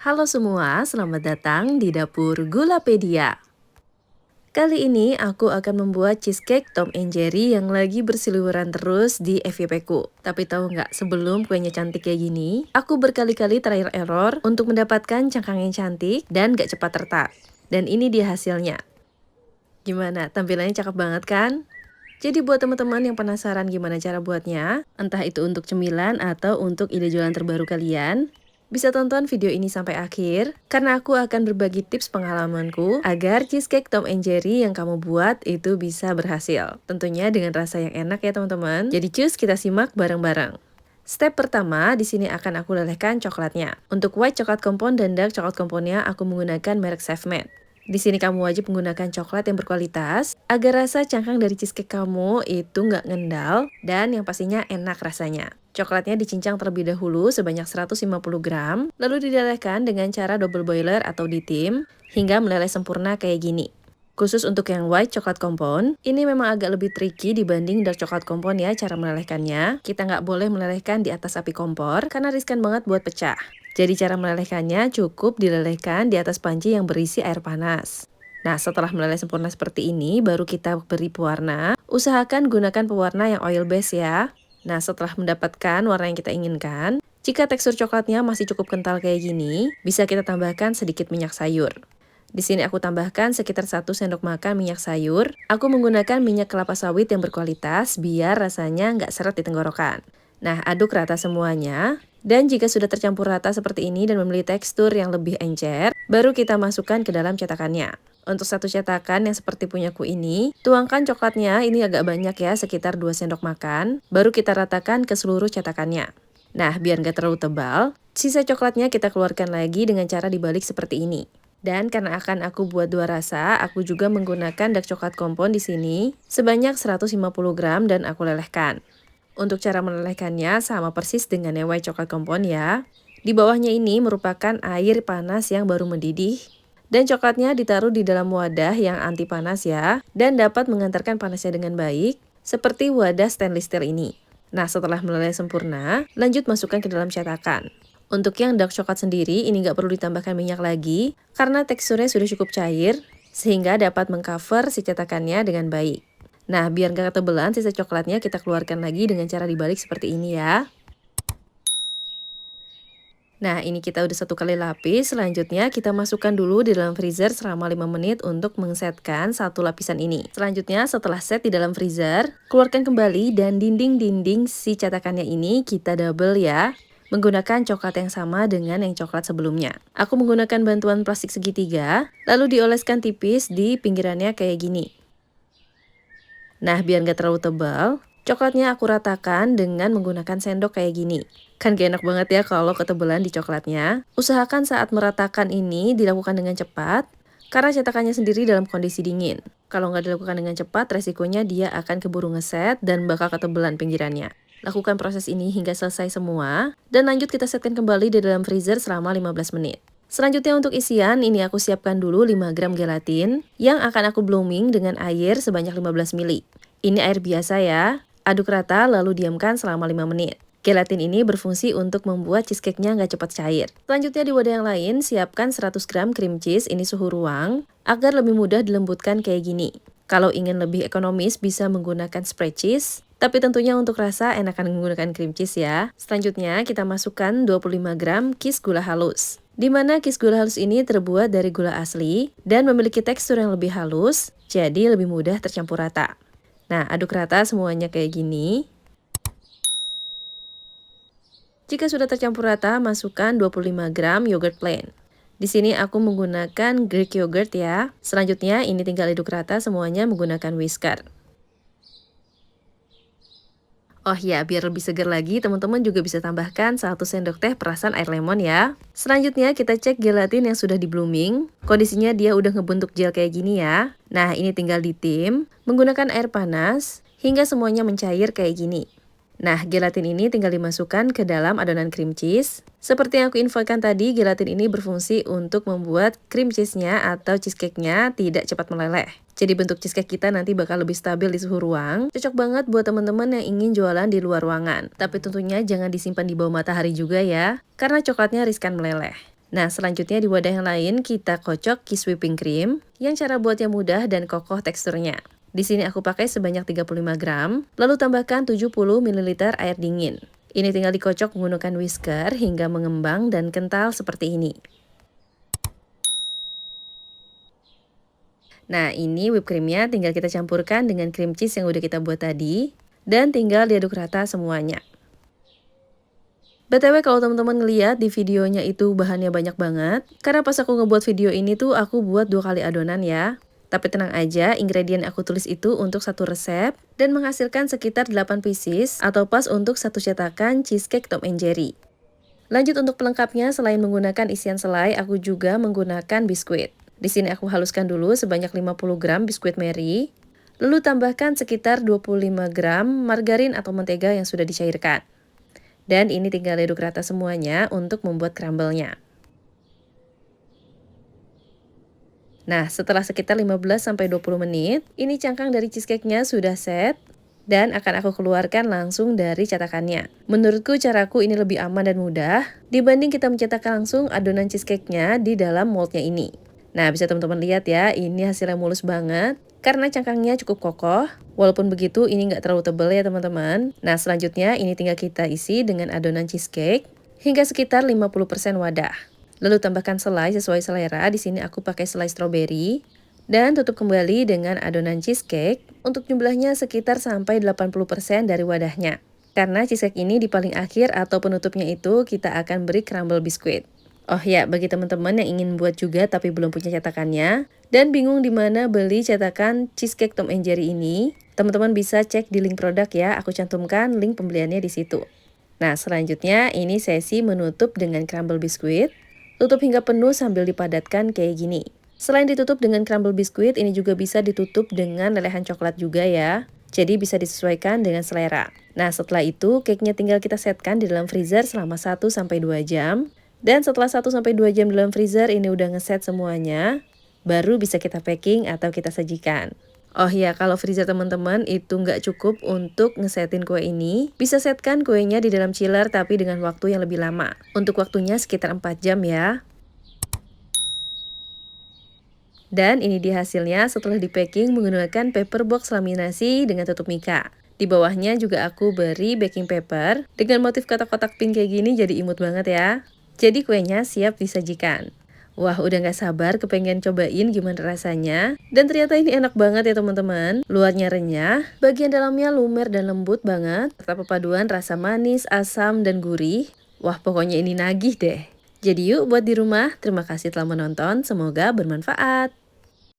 Halo semua, selamat datang di dapur Gulapedia. Kali ini aku akan membuat cheesecake Tom and Jerry yang lagi berseliweran terus di FYP ku. Tapi tahu nggak, sebelum kuenya cantik kayak gini, aku berkali-kali trial error untuk mendapatkan cangkang yang cantik dan nggak cepat retak. Dan ini dia hasilnya. Gimana, tampilannya cakep banget kan? Jadi buat teman-teman yang penasaran gimana cara buatnya, entah itu untuk cemilan atau untuk ide jualan terbaru kalian, bisa tonton video ini sampai akhir, karena aku akan berbagi tips pengalamanku agar cheesecake Tom and Jerry yang kamu buat itu bisa berhasil. Tentunya dengan rasa yang enak ya teman-teman. Jadi cus, kita simak bareng-bareng. Step pertama, di sini akan aku lelehkan coklatnya. Untuk white coklat compound dan dark coklat compoundnya, aku menggunakan merek Chefmade. Di sini kamu wajib menggunakan coklat yang berkualitas agar rasa cangkang dari cheesecake kamu itu nggak ngendal dan yang pastinya enak rasanya. Coklatnya dicincang terlebih dahulu sebanyak 150 gram, lalu dilelehkan dengan cara double boiler atau ditim hingga meleleh sempurna kayak gini. Khusus untuk yang white coklat compound, ini memang agak lebih tricky dibanding dark coklat compound ya cara melelehkannya. Kita nggak boleh melelehkan di atas api kompor karena riskan banget buat pecah. Jadi cara melelehkannya cukup dilelehkan di atas panci yang berisi air panas. Nah, setelah meleleh sempurna seperti ini, baru kita beri pewarna. Usahakan gunakan pewarna yang oil base ya. Nah, setelah mendapatkan warna yang kita inginkan, jika tekstur coklatnya masih cukup kental kayak gini, bisa kita tambahkan sedikit minyak sayur. Di sini aku tambahkan sekitar 1 sendok makan minyak sayur. Aku menggunakan minyak kelapa sawit yang berkualitas biar rasanya nggak seret di tenggorokan. Nah, aduk rata semuanya. Dan jika sudah tercampur rata seperti ini dan memiliki tekstur yang lebih encer, baru kita masukkan ke dalam cetakannya. Untuk satu cetakan yang seperti punyaku ini, tuangkan coklatnya, ini agak banyak ya, sekitar 2 sendok makan. Baru kita ratakan ke seluruh cetakannya. Nah, biar nggak terlalu tebal, sisa coklatnya kita keluarkan lagi dengan cara dibalik seperti ini. Dan karena akan aku buat dua rasa, aku juga menggunakan dark coklat compound di sini sebanyak 150 gram dan aku lelehkan. Untuk cara melelehkannya sama persis dengan yang white coklat compound ya. Di bawahnya ini merupakan air panas yang baru mendidih. Dan coklatnya ditaruh di dalam wadah yang anti panas ya. Dan dapat mengantarkan panasnya dengan baik, seperti wadah stainless steel ini. Nah, setelah meleleh sempurna, lanjut masukkan ke dalam cetakan. Untuk yang dark coklat sendiri, ini nggak perlu ditambahkan minyak lagi, karena teksturnya sudah cukup cair, sehingga dapat mengcover si cetakannya dengan baik. Nah, biar nggak ketebelan, sisa coklatnya kita keluarkan lagi dengan cara dibalik seperti ini ya. Nah, ini kita udah satu kali lapis, selanjutnya kita masukkan dulu di dalam freezer selama 5 menit untuk mengsetkan satu lapisan ini. Selanjutnya, setelah set di dalam freezer, keluarkan kembali dan dinding-dinding si cetakannya ini kita double ya. Menggunakan coklat yang sama dengan yang coklat sebelumnya. Aku menggunakan bantuan plastik segitiga, lalu dioleskan tipis di pinggirannya kayak gini. Nah, biar nggak terlalu tebal, coklatnya aku ratakan dengan menggunakan sendok kayak gini. Kan gak enak banget ya kalau ketebalan di coklatnya. Usahakan saat meratakan ini dilakukan dengan cepat, karena cetakannya sendiri dalam kondisi dingin. Kalau nggak dilakukan dengan cepat, resikonya dia akan keburu ngeset dan bakal ketebalan pinggirannya. Lakukan proses ini hingga selesai semua, dan lanjut kita setkan kembali di dalam freezer selama 15 menit. Selanjutnya untuk isian, ini aku siapkan dulu 5 gram gelatin, yang akan aku blooming dengan air sebanyak 15 ml. Ini air biasa ya, aduk rata lalu diamkan selama 5 menit. Gelatin ini berfungsi untuk membuat cheesecake-nya nggak cepat cair. Selanjutnya di wadah yang lain, siapkan 100 gram cream cheese, ini suhu ruang, agar lebih mudah dilembutkan kayak gini. Kalau ingin lebih ekonomis, bisa menggunakan spread cheese, tapi tentunya untuk rasa enakan menggunakan cream cheese ya. Selanjutnya kita masukkan 25 gram kis gula halus. Di mana kis gula halus ini terbuat dari gula asli dan memiliki tekstur yang lebih halus, jadi lebih mudah tercampur rata. Nah, aduk rata semuanya kayak gini. Jika sudah tercampur rata, masukkan 25 gram yogurt plain. Di sini aku menggunakan Greek yogurt ya. Selanjutnya ini tinggal aduk rata semuanya menggunakan whisker. Oh ya, biar lebih segar lagi, teman-teman juga bisa tambahkan 1 sendok teh perasan air lemon ya. Selanjutnya kita cek gelatin yang sudah di blooming. Kondisinya dia udah ngebentuk gel kayak gini ya. Nah, ini tinggal ditim menggunakan air panas hingga semuanya mencair kayak gini. Nah, gelatin ini tinggal dimasukkan ke dalam adonan cream cheese. Seperti yang aku infokan tadi, gelatin ini berfungsi untuk membuat cream cheese-nya atau cheesecake-nya tidak cepat meleleh. Jadi bentuk cheesecake kita nanti bakal lebih stabil di suhu ruang. Cocok banget buat teman-teman yang ingin jualan di luar ruangan. Tapi tentunya jangan disimpan di bawah matahari juga ya, karena coklatnya riskan meleleh. Nah, selanjutnya di wadah yang lain kita kocok kis whipping cream yang cara buatnya mudah dan kokoh teksturnya. Di sini aku pakai sebanyak 35 gram, lalu tambahkan 70 ml air dingin. Ini tinggal dikocok menggunakan whisker hingga mengembang dan kental seperti ini. Nah, ini whipped creamnya tinggal kita campurkan dengan cream cheese yang udah kita buat tadi, dan tinggal diaduk rata semuanya. BTW kalau teman-teman ngeliat di videonya itu bahannya banyak banget, karena pas aku ngebuat video ini tuh aku buat 2 kali adonan ya. Tapi tenang aja, ingredient aku tulis itu untuk satu resep dan menghasilkan sekitar 8 pieces atau pas untuk satu cetakan cheesecake Tom and Jerry. Lanjut untuk pelengkapnya, selain menggunakan isian selai, aku juga menggunakan biskuit. Di sini aku haluskan dulu sebanyak 50 gram biskuit Mary, lalu tambahkan sekitar 25 gram margarin atau mentega yang sudah dicairkan. Dan ini tinggal aduk rata semuanya untuk membuat crumble-nya. Nah, setelah sekitar 15-20 menit, ini cangkang dari cheesecake-nya sudah set dan akan aku keluarkan langsung dari cetakannya. Menurutku caraku ini lebih aman dan mudah dibanding kita mencetak langsung adonan cheesecake-nya di dalam moldnya ini. Nah, bisa teman-teman lihat ya, ini hasilnya mulus banget karena cangkangnya cukup kokoh. Walaupun begitu, ini nggak terlalu tebal ya teman-teman. Nah, selanjutnya ini tinggal kita isi dengan adonan cheesecake hingga sekitar 50% wadah. Lalu tambahkan selai sesuai selera. Di sini aku pakai selai stroberi. Dan tutup kembali dengan adonan cheesecake untuk jumlahnya sekitar sampai 80% dari wadahnya. Karena cheesecake ini di paling akhir atau penutupnya itu kita akan beri crumble biskuit. Oh ya, bagi teman-teman yang ingin buat juga tapi belum punya cetakannya dan bingung di mana beli cetakan cheesecake Tom and Jerry ini, teman-teman bisa cek di link produk ya. Aku cantumkan link pembeliannya di situ. Nah, selanjutnya ini sesi menutup dengan crumble biskuit. Tutup hingga penuh sambil dipadatkan kayak gini. Selain ditutup dengan crumble biskuit, ini juga bisa ditutup dengan lelehan coklat juga ya. Jadi bisa disesuaikan dengan selera. Nah, setelah itu cake-nya tinggal kita setkan di dalam freezer selama 1-2 jam. Dan setelah 1-2 jam di dalam freezer ini udah ngeset semuanya, baru bisa kita packing atau kita sajikan. Oh ya, kalau freezer teman-teman itu nggak cukup untuk ngesetin kue ini, bisa setkan kuenya di dalam chiller tapi dengan waktu yang lebih lama. Untuk waktunya sekitar 4 jam ya. Dan ini dia hasilnya setelah di packing menggunakan paper box laminasi dengan tutup mika. Di bawahnya juga aku beri baking paper dengan motif kotak-kotak pink kayak gini, jadi imut banget ya. Jadi kuenya siap disajikan. Wah, udah gak sabar kepengen cobain gimana rasanya. Dan ternyata ini enak banget ya teman-teman. Luarnya renyah, bagian dalamnya lumer dan lembut banget. Serta perpaduan rasa manis, asam, dan gurih. Wah, pokoknya ini nagih deh. Jadi yuk buat di rumah. Terima kasih telah menonton, semoga bermanfaat.